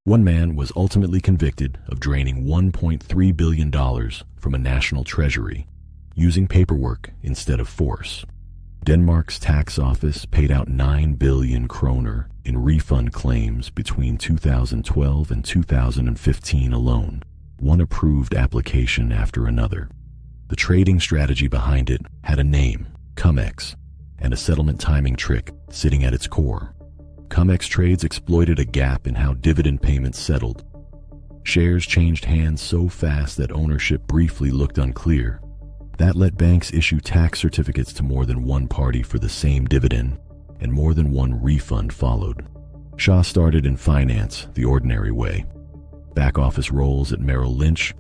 One man was ultimately convicted of draining $1.3 billion from a national treasury, using paperwork instead of force. Denmark's tax office paid out 9 billion kroner in refund claims between 2012 and 2015 alone, one approved application after another. The trading strategy behind it had a name, cum-ex, and a settlement timing trick sitting at its core. Cum-ex trades exploited a gap in how dividend payments settled. Shares changed hands so fast that ownership briefly looked unclear. That let banks issue tax certificates to more than one party for the same dividend, and more than one refund followed. Shah started in finance the ordinary way. Back office roles at Merrill Lynch,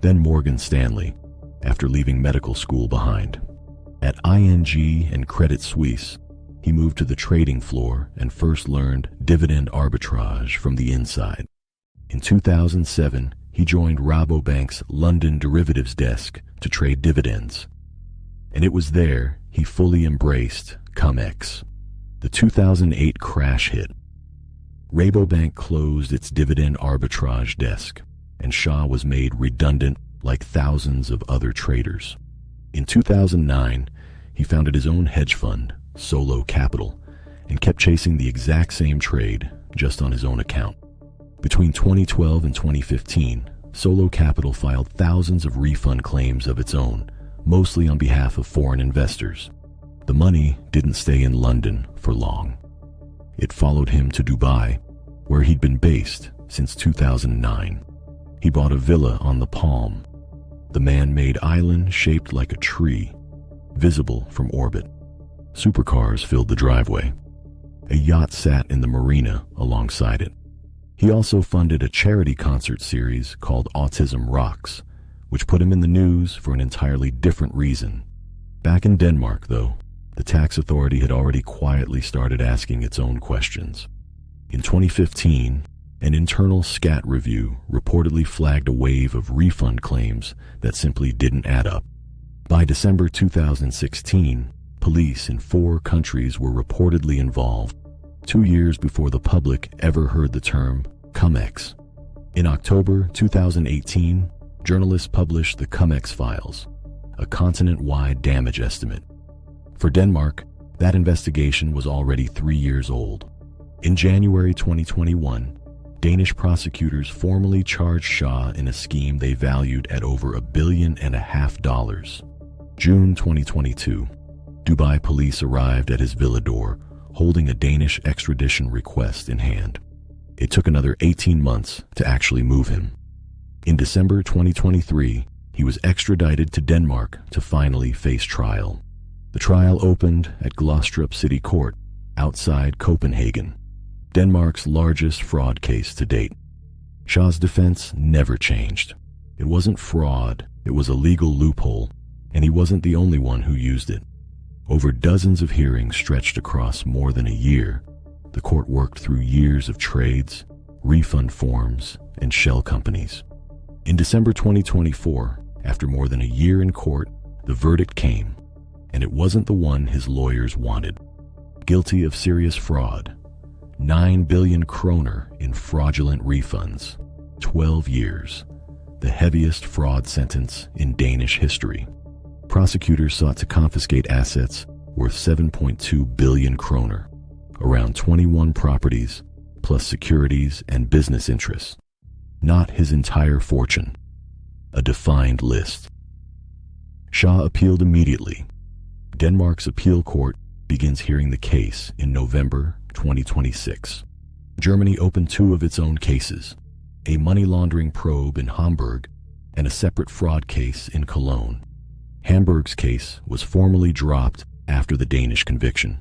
then Morgan Stanley, after leaving medical school behind. At ING and Credit Suisse, he moved to the trading floor and first learned dividend arbitrage from the inside. In 2007, he joined Rabobank's London derivatives desk to trade dividends. And it was there he fully embraced cum-ex. The 2008 crash hit. Rabobank closed its dividend arbitrage desk, and Shah was made redundant like thousands of other traders. In 2009, he founded his own hedge fund, Solo Capital, and kept chasing the exact same trade, just on his own account. Between 2012 and 2015, Solo Capital filed thousands of refund claims of its own, mostly on behalf of foreign investors. The money didn't stay in London for long. It followed him to Dubai, where he'd been based since 2009. He bought a villa on the Palm, the man-made island shaped like a tree, visible from orbit. Supercars filled the driveway. A yacht sat in the marina alongside it. He also funded a charity concert series called Autism Rocks, which put him in the news for an entirely different reason. Back in Denmark, though, the tax authority had already quietly started asking its own questions. In 2015, an internal scat review reportedly flagged a wave of refund claims that simply didn't add up. By December 2016, police in 4 countries were reportedly involved, 2 years before the public ever heard the term cum-ex. In October 2018, journalists published the cum-ex files, a continent-wide damage estimate. For Denmark, that investigation was already 3 years old. In January 2021, Danish prosecutors formally charged Shah in a scheme they valued at over $1.5 billion. June 2022, Dubai police arrived at his villa door, holding a Danish extradition request in hand. It took another 18 months to actually move him. In December 2023, he was extradited to Denmark to finally face trial. The trial opened at Glostrup City Court, outside Copenhagen, Denmark's largest fraud case to date. Shah's defense never changed. It wasn't fraud, it was a legal loophole, and he wasn't the only one who used it. Over dozens of hearings stretched across more than a year, the court worked through years of trades, refund forms, and shell companies. In December 2024, after more than a year in court, the verdict came, and it wasn't the one his lawyers wanted. Guilty of serious fraud, 9 billion kroner in fraudulent refunds, 12 years, the heaviest fraud sentence in Danish history. Prosecutors sought to confiscate assets worth 7.2 billion kroner, around 21 properties, plus securities and business interests. Not his entire fortune, a defined list. Shah appealed immediately. Denmark's appeal court begins hearing the case in November 2026. Germany opened 2 of its own cases, a money laundering probe in Hamburg and a separate fraud case in Cologne. Hamburg's case was formally dropped after the Danish conviction.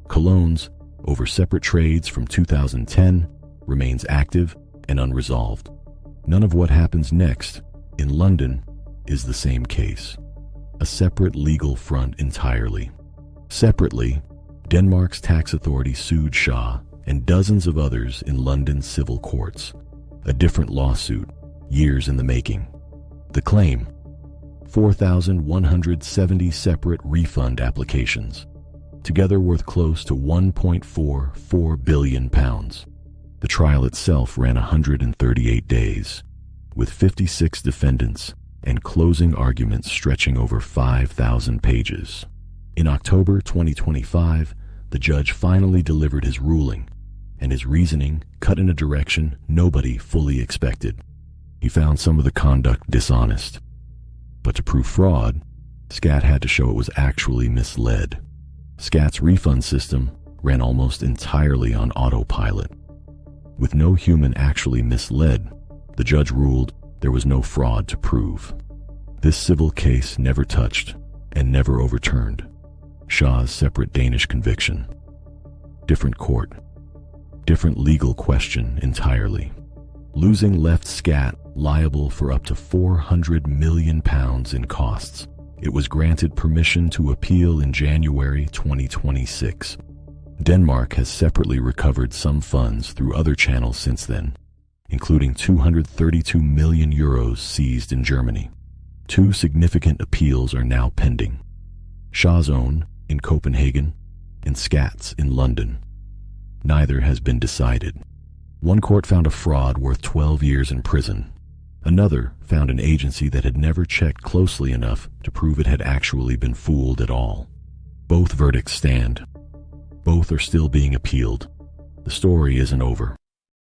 Cologne's, over separate trades from 2010, remains active and unresolved. None of what happens next in London is the same case. A separate legal front entirely. Separately, Denmark's tax authority sued Shah and dozens of others in London's civil courts. A different lawsuit, years in the making. The claim: 4,170 separate refund applications, together worth close to £1.44 billion. The trial itself ran 138 days, with 56 defendants and closing arguments stretching over 5,000 pages. In October 2025, the judge finally delivered his ruling, and his reasoning cut in a direction nobody fully expected. He found some of the conduct dishonest, but to prove fraud, SCAT had to show it was actually misled. SCAT's refund system ran almost entirely on autopilot. With no human actually misled, the judge ruled there was no fraud to prove. This civil case never touched and never overturned Shah's separate Danish conviction. Different court, different legal question entirely. Losing left SCAT liable for up to £400 million in costs. It was granted permission to appeal in January 2026. Denmark has separately recovered some funds through other channels since then, including €232 million seized in Germany. 2 significant appeals are now pending: Shah's own in Copenhagen and SCAT's in London. Neither has been decided. One court found a fraud worth 12 years in prison. Another found an agency that had never checked closely enough to prove it had actually been fooled at all. Both verdicts stand. Both are still being appealed. The story isn't over.